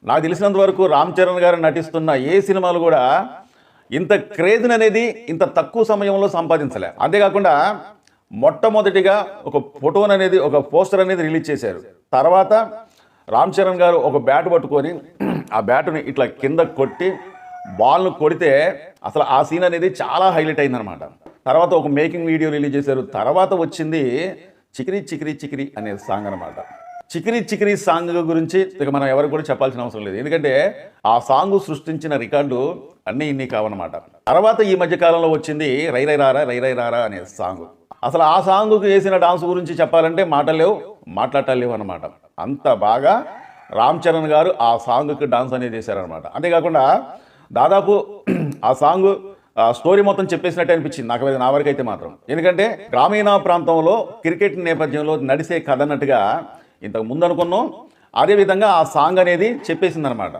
నాకు తెలిసినంత వరకు రామ్ చరణ్ గారు నటిస్తున్న ఏ సినిమాలు కూడా ఇంత క్రేజ్ని అనేది ఇంత తక్కువ సమయంలో సంపాదించలే. అంతేకాకుండా మొట్టమొదటిగా ఒక ఫోటోని అనేది ఒక పోస్టర్ అనేది రిలీజ్ చేశారు. తర్వాత రామ్ చరణ్ గారు ఒక బ్యాట్ పట్టుకొని ఆ బ్యాట్ని ఇట్లా కింద కొట్టి బాల్ను కొడితే అసలు ఆ సీన్ అనేది చాలా హైలైట్ అయిందనమాట. తర్వాత ఒక మేకింగ్ వీడియో రిలీజ్ చేశారు. తర్వాత వచ్చింది చికిరి చికిరి చికిరి అనే సాంగ్ అనమాట. చికిరి చికిరి సాంగ్ గురించి ఇక మనం ఎవరికి కూడా చెప్పాల్సిన అవసరం లేదు, ఎందుకంటే ఆ సాంగ్ సృష్టించిన రికార్డు అన్నీ ఇన్ని కావన్నమాట. తర్వాత ఈ మధ్య కాలంలో వచ్చింది రై రై రారా రై రై రారా అనే సాంగ్. అసలు ఆ సాంగ్కి వేసిన డాన్స్ గురించి చెప్పాలంటే మాటలేవు మాట్లాడలేవు అనమాట. అంత బాగా రామ్ చరణ్ గారు ఆ సాంగ్కి డాన్స్ అనేది చేశారనమాట. అంతేకాకుండా దాదాపు ఆ సాంగ్ స్టోరీ మొత్తం చెప్పేసినట్టే అనిపించింది నాకు, నా వరకు అయితే మాత్రం. ఎందుకంటే గ్రామీణ ప్రాంతంలో క్రికెట్ నేపథ్యంలో నడిసే కథ అన్నట్టుగా ఇంతకు ముందు అనుకున్నాం, అదేవిధంగా ఆ సాంగ్ అనేది చెప్పేసింది అనమాట.